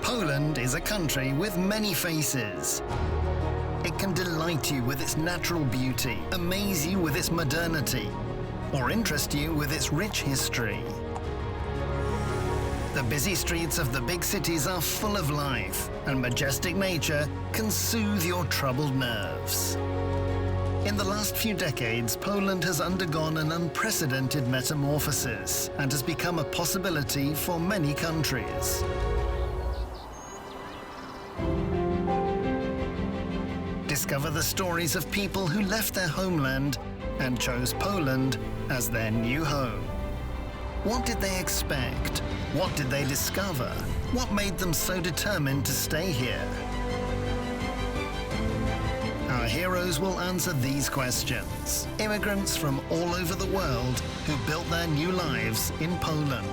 Poland is a country with many faces. It can delight you with its natural beauty, amaze you with its modernity, or interest you with its rich history. The busy streets of the big cities are full of life, and majestic nature can soothe your troubled nerves. In the last few decades, Poland has undergone an unprecedented metamorphosis and has become a possibility for many countries. Discover the stories of people who left their homeland and chose Poland as their new home. What did they expect? What did they discover? What made them so determined to stay here? Our heroes will answer these questions. Immigrants from all over the world who built their new lives in Poland.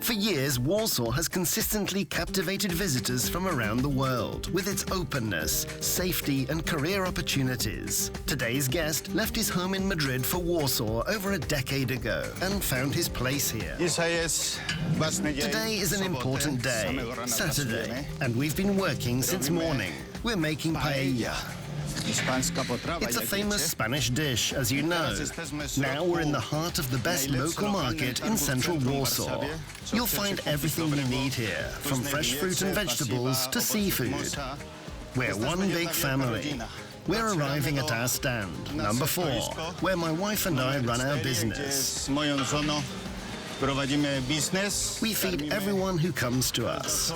For years, Warsaw has consistently captivated visitors from around the world with its openness, safety, and career opportunities. Today's guest left his home in Madrid for Warsaw over a decade ago and found his place here. Today is an important day, Saturday, and we've been working since morning. We're making paella. It's a famous Spanish dish, as you know. Now we're in the heart of the best local market in central Warsaw. You'll find everything you need here, from fresh fruit and vegetables to seafood. We're one big family. We're arriving at our stand, number 4, where my wife and I run our business. We feed everyone who comes to us.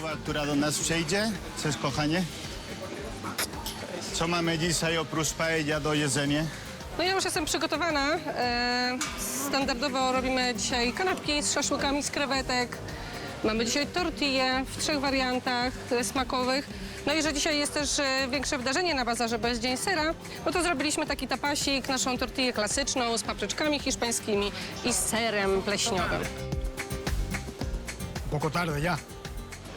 Co mamy dzisiaj oprócz paella do jedzenia? No ja już jestem przygotowana. Standardowo robimy dzisiaj kanapki z szaszłykami z krewetek. Mamy dzisiaj tortille w 3 wariantach smakowych. No i że dzisiaj jest też większe wydarzenie na bazarze, bo jest Dzień Sera, no to zrobiliśmy taki tapasik, naszą tortillę klasyczną z papryczkami hiszpańskimi i z serem pleśniowym. Poco tarde ya.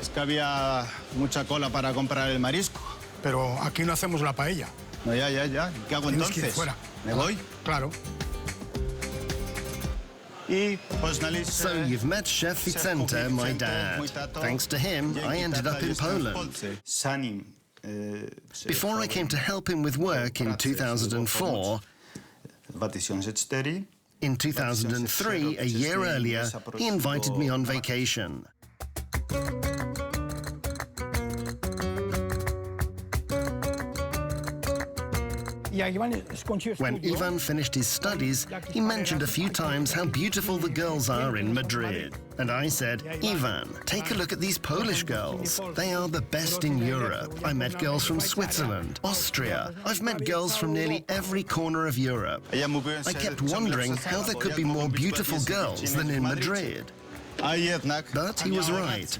Es que había mucha cola para comprar el marisco. Pero aquí no hacemos la paella. No, ya. ¿Qué hago Tienes que ir entonces? fuera. ¿Me voy? Claro. So you've met Chef Vicente, my dad. Thanks to him, I ended up in Poland. Before I came to help him with work in 2004, in 2003, a year earlier, he invited me on vacation. When Ivan finished his studies, he mentioned a few times how beautiful the girls are in Madrid. And I said, Ivan, take a look at these Polish girls. They are the best in Europe. I met girls from Switzerland, Austria. I've met girls from nearly every corner of Europe. I kept wondering how there could be more beautiful girls than in Madrid. But he was right.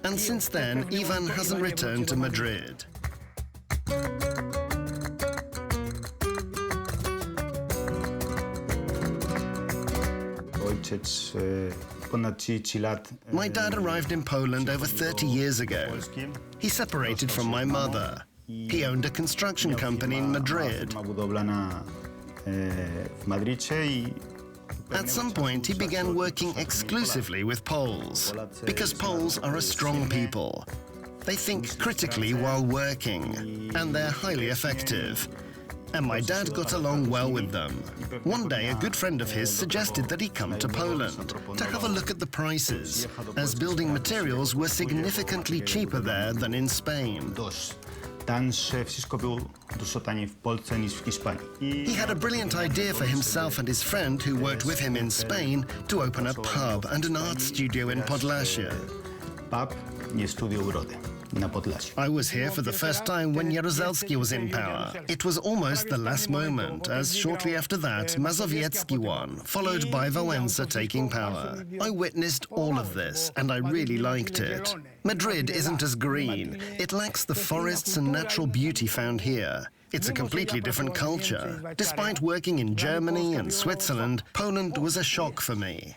And since then, Ivan hasn't returned to Madrid. My dad arrived in Poland over 30 years ago. He separated from my mother. He owned a construction company in Madrid. At some point, he began working exclusively with Poles, because Poles are a strong people. They think critically while working, and they're highly effective. And my dad got along well with them. One day, a good friend of his suggested that he come to Poland to have a look at the prices, as building materials were significantly cheaper there than in Spain. He had a brilliant idea for himself and his friend who worked with him in Spain to open a pub and an art studio in Podlasie. I was here for the first time when Jaruzelski was in power. It was almost the last moment, as shortly after that, Mazowiecki won, followed by Wałęsa taking power. I witnessed all of this, and I really liked it. Madrid isn't as green. It lacks the forests and natural beauty found here. It's a completely different culture. Despite working in Germany and Switzerland, Poland was a shock for me.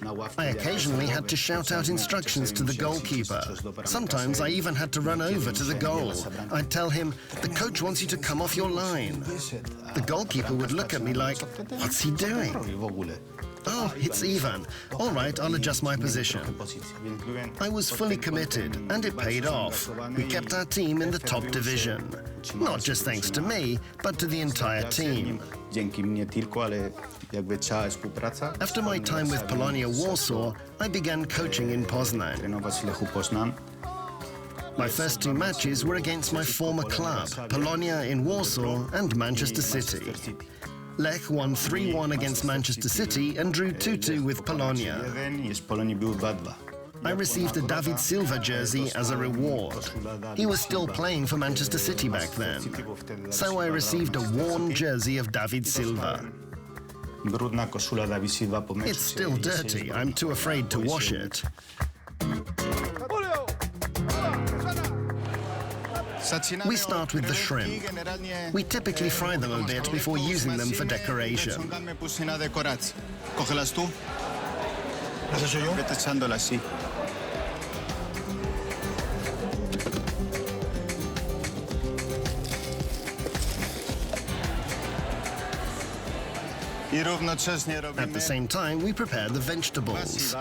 I occasionally had to shout out instructions to the goalkeeper. Sometimes I even had to run over to the goal. I'd tell him, "The coach wants you to come off your line." The goalkeeper would look at me like, "What's he doing?" "Oh, it's Ivan. All right, I'll adjust my position." I was fully committed, and it paid off. We kept our team in the top division. Not just thanks to me, but to the entire team. After my time with Polonia Warsaw, I began coaching in Poznań. My first two matches were against my former club, Polonia in Warsaw and Manchester City. Lech won 3-1 against Manchester City and drew 2-2 with Polonia. I received a David Silva jersey as a reward. He was still playing for Manchester City back then. So I received a worn jersey of David Silva. It's still dirty. I'm too afraid to wash it. We start with the shrimp. We typically fry them a bit before using them for decoration. At the same time, we prepare the vegetables.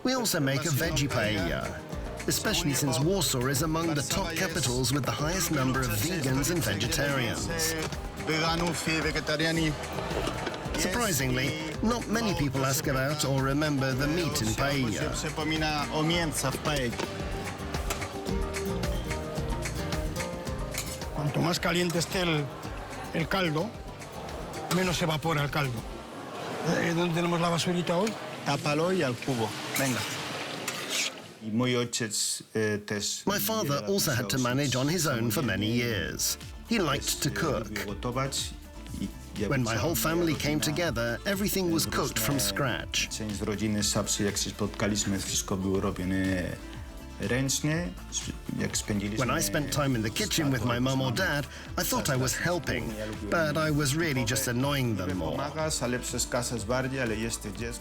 We also make a veggie paella, especially since Warsaw is among the top capitals with the highest number of vegans and vegetarians. Surprisingly, not many people ask about or remember the meat in paella. Cuanto más caliente esté el caldo, menos se evapora el caldo. ¿Dónde tenemos la basurita hoy? Tápalo y al cubo. Venga. My father also had to manage on his own for many years. He liked to cook. When my whole family came together, everything was cooked from scratch. When I spent time in the kitchen with my mum or dad, I thought I was helping, but I was really just annoying them more.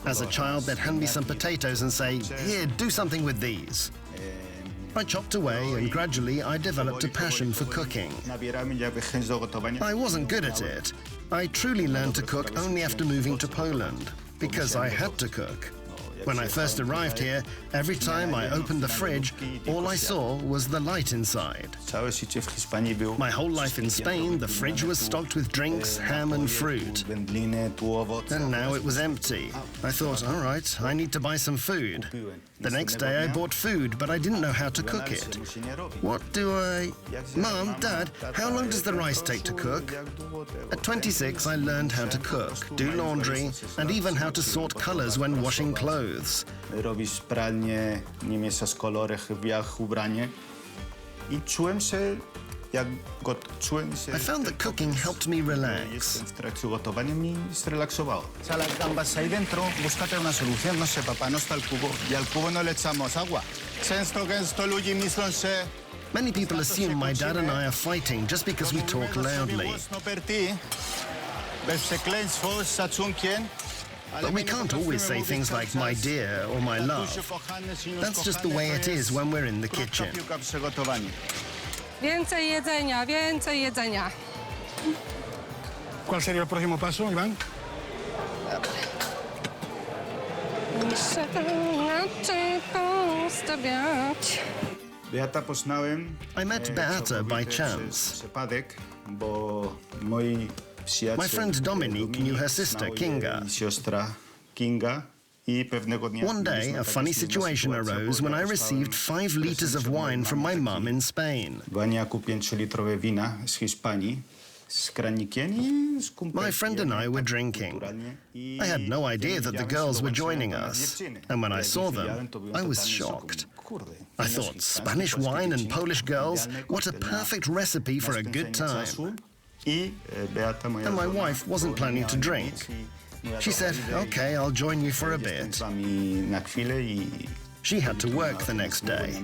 As a child, they'd hand me some potatoes and say, "Here, do something with these." I chopped away, and gradually I developed a passion for cooking. I wasn't good at it. I truly learned to cook only after moving to Poland, because I had to cook. When I first arrived here, every time I opened the fridge, all I saw was the light inside. My whole life in Spain, the fridge was stocked with drinks, ham and fruit. And now it was empty. I thought, all right, I need to buy some food. The next day I bought food, but I didn't know how to cook it. What do I... Mom, Dad, how long does the rice take to cook? At 26, I learned how to cook, do laundry, and even how to sort colors when washing clothes. Robisz pralnię, nie mieszasz kolory, wiach ubranie. I czułem się, I found that cooking helped me relax. W trakcie gotowania mi zrelaksowało. Echa las gambas ahí dentro, búscate una solución. No sé, papá, no está el cubo. Y al cubo no le echamos agua. Często ludzie myślą, że... Many people assume my dad and I are fighting just because we talk loudly. Bez przekleństw, z szacunkiem. But we can't always say things like my dear or my love. That's just the way it is when we're in the kitchen. Więcej jedzenia, więcej jedzenia. ¿Cuál sería el próximo paso, Iván? Muszę inaczej postawiać. Beata poznałem. I met Beata by chance. Przypadek, bo moi przyjaciel... My friend Dominic knew her sister, Kinga. Siostra Kinga. One day, a funny situation arose when I received 5 liters of wine from my mum in Spain. My friend and I were drinking. I had no idea that the girls were joining us, and when I saw them, I was shocked. I thought, Spanish wine and Polish girls, what a perfect recipe for a good time. And my wife wasn't planning to drink. She said, "Okay, I'll join you for a bit." She had to work the next day.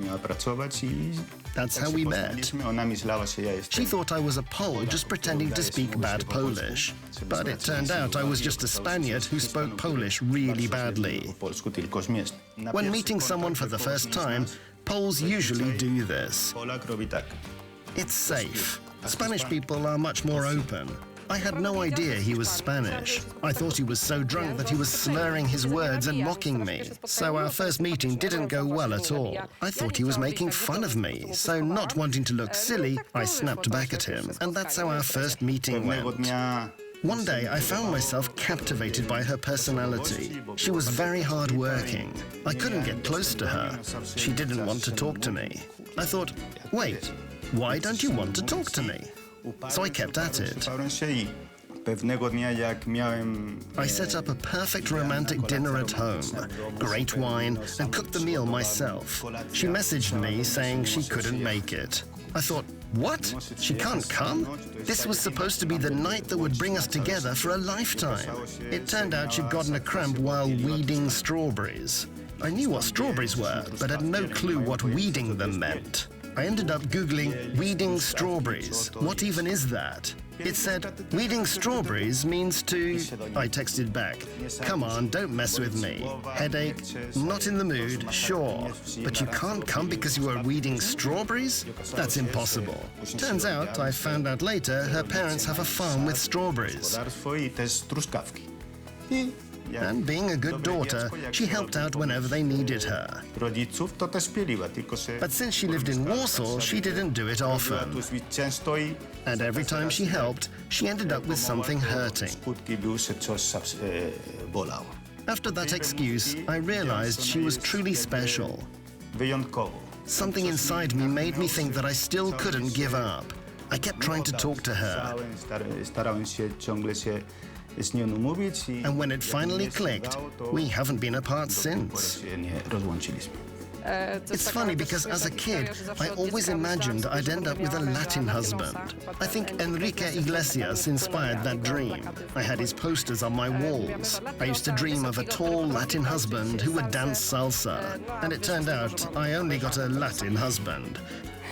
That's how we met. Ona myślała, że ja She jestem. thought I was a Pole just pretending to speak bad Polish. But it turned out I was just a Spaniard who spoke Polish really badly. Po polsku tylko śmiesznie. When meeting someone for the first time, Poles usually do this. Polak robi tak. It's safe. Spanish people are much more open. I had no idea he was Spanish. I thought he was so drunk that he was slurring his words and mocking me. So our first meeting didn't go well at all. I thought he was making fun of me. So not wanting to look silly, I snapped back at him. And that's how our first meeting Pewnego went. dnia One day I found myself captivated by her personality. She was very hard-working. I couldn't get close to her. She didn't want to talk to me. I thought, wait, why don't you want to talk to me? So I kept at it. uparłem się i pewnego dnia jak miałem... I set up a perfect romantic dinner at home, great wine, and cooked the meal myself. She messaged me saying she couldn't make it. I thought, what? She can't come? This was supposed to be the night that would bring us together for a lifetime. It turned out she'd gotten a cramp while weeding strawberries. I knew what strawberries were, but had no clue what weeding them meant. I ended up Googling weeding strawberries. What even is that? It said, weeding strawberries means to... I texted back, come on, don't mess with me. Headache, not in the mood, sure. But you can't come because you are weeding strawberries? That's impossible. Turns out, I found out later, her parents have a farm with strawberries. Gospodarstwo i też truskawki. I jak And being a good daughter, she helped out whenever they needed her. rodziców to też pieliła, tylko że... But since she lived in Warsaw, she didn't do it Robiła often. tu często i... And every time she helped, she ended up with something hurting. Skutki były, że coś bolało. After that excuse, I realized she was truly special. Wyjątkowo. Something inside me made me think that I still couldn't give up. I kept trying to talk to her. Starałem się ciągle się z nią umówić i... And when it finally clicked, we haven't been apart since. się nie rozłączyliśmy. It's funny because as a kid, I always imagined I'd end up with a Latin husband. I think Enrique Iglesias inspired that dream. I had his posters on my walls. I used to dream of a tall Latin husband who would dance salsa. And it turned out I only got a Latin husband.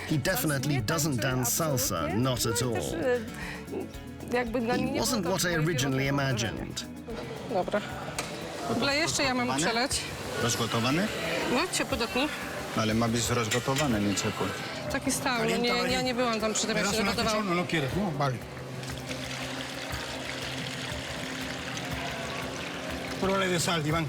He definitely doesn't dance salsa, not at all. He wasn't what I originally imagined. Dobra. Dla jeszcze ja mam przeleć. Rozgotowany? No, ciepły dotknij. Ale ma być rozgotowany, nie ciepły. Taki stały, no ja nie byłam tam przy tym, jak się Pedazo no gotowało. no quieres, ¿no? Vale. Pruébale de sal, Iván.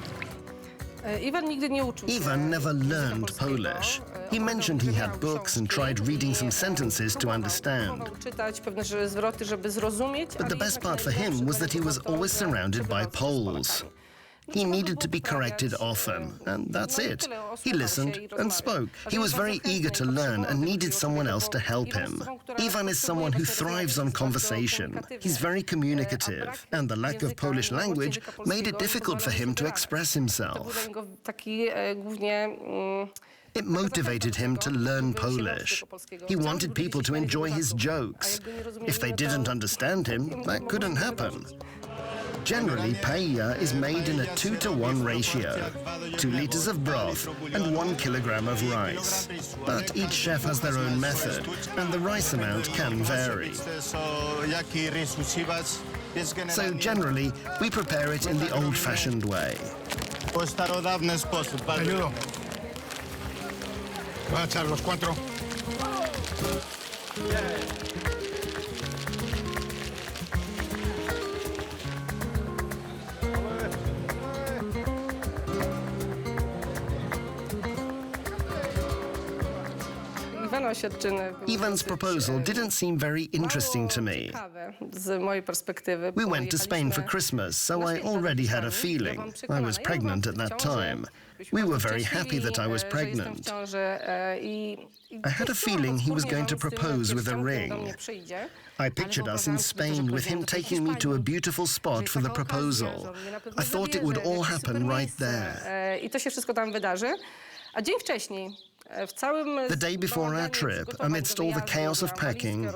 Iwan nigdy nie uczył się Ivan never learned Polish. He mentioned he had books and tried reading some sentences to understand. Próbował czytać pewne zwroty, żeby zrozumieć. But the best part for him was that he was always surrounded by Poles. He needed to be corrected often, and that's it. He listened and spoke. He was very eager to learn and needed someone else to help him. Ivan is someone who thrives on conversation. He's very communicative, and the lack of Polish language made it difficult for him to express himself. It motivated him to learn Polish. He wanted people to enjoy his jokes. If they didn't understand him, that couldn't happen. Generally, paella is made in a 2-to-1 ratio, 2 liters of broth and 1 kilogram of rice. But each chef has their own method, and the rice amount can vary. So generally, we prepare it in the old-fashioned way. Po starodawny sposób. ¿Te ayudo? Voy a echar los 4. Ivan's proposal didn't seem very interesting to me. We went to Spain for Christmas, so I already had a feeling. I was pregnant at that time. We were very happy that I was pregnant. I had a feeling he was going to propose with a ring. I pictured us in Spain with him taking me to a beautiful spot for the proposal. I thought it would all happen right there. The day before our trip, amidst all the chaos of packing,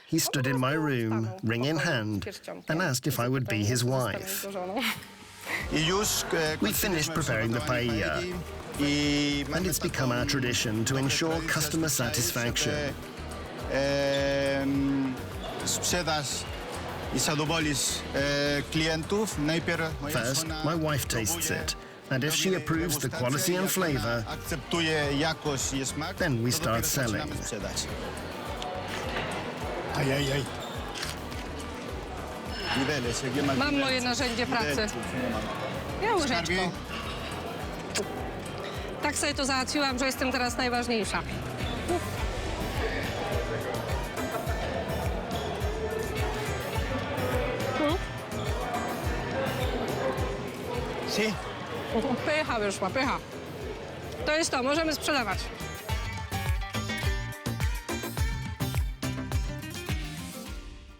he stood in my room, ring in hand, and asked if I would be his wife. I już We finished preparing the paella, and it's become our tradition to ensure customer satisfaction. Sprzedaż i zadowolisz klientów. Najpierw moja First, żona my wife tastes it, and if she approves the quality and flavor, akceptuje jakość i smak, then we to start dopiero zaczynamy selling. sprzedać. Ay, ay, ay. Widelec, jak nie ma Mam widelców, moje narzędzie pracy. widelców nie ma. Ja Skarbie? łyżeczką. Tak sobie to załatwiłam, że jestem teraz najważniejsza. Sí. Pycha wyszła, pycha. To jest to, możemy sprzedawać.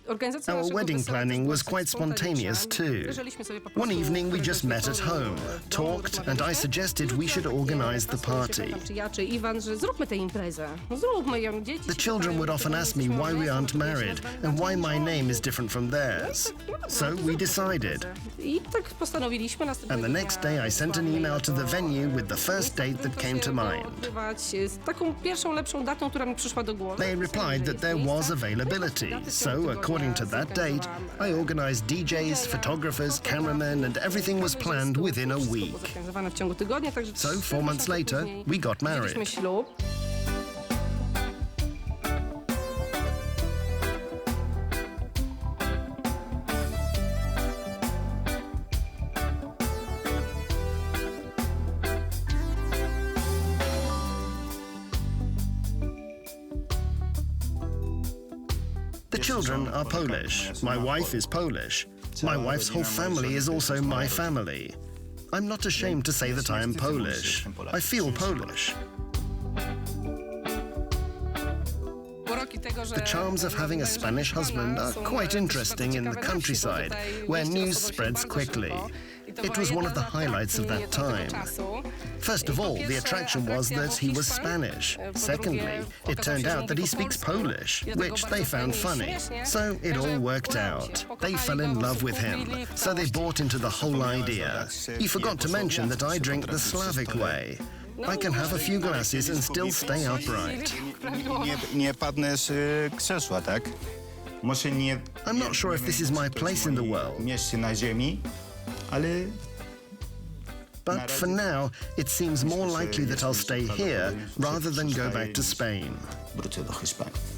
Organizacja Our naszego wedding wesela planning też was była quite spontaniczna. spontaneous too. Wierzyliśmy sobie po One prostu, evening we któregoś just met at wieczoru home, w domu, talked, and I rozmawialiśmy. suggested we should organize the party. Czy ja, czy Iwan, że zróbmy tę imprezę. No zróbmy ją, dzieci The się children pytają, would often czy ask me jesteśmy why we aren't małe, married czy and why my żony. name is different from theirs. So we decided. I tak postanowiliśmy And następnego the next dnia day I sent an wysłałem email to the maila venue with the do first miejsca, date w that którym came to to się mind. miało odbywać, z taką pierwszą lepszą datą, która mi przyszła do głowy. They replied that there was availability, so according to that date, I organized DJs, photographers, cameramen, and everything was planned within a week. Zorganizowane w ciągu tygodnia, także So 4 4 months later, później we got wzięliśmy married. ślub. The children are Polish. My wife is Polish. My wife's whole family is also my family. I'm not ashamed to say that I am Polish. I feel Polish. The charms of having a Spanish husband are quite interesting in the countryside, where news spreads quickly. It was one of the highlights of that time. First of all, the attraction was that he was Spanish. Secondly, it turned out that he speaks Polish, which they found funny. So it all worked out. They fell in love with him, so they bought into the whole idea. He forgot to mention that I drink the Slavic way. I can have a few glasses and still stay upright. Nie padnę z krzesła, tak? Może nie... I'm not sure if this is my place in the world. Miejsce na ziemi, ale... But for now, it seems more likely that I'll stay here rather than go back to Spain. Wrócę do Hiszpanii.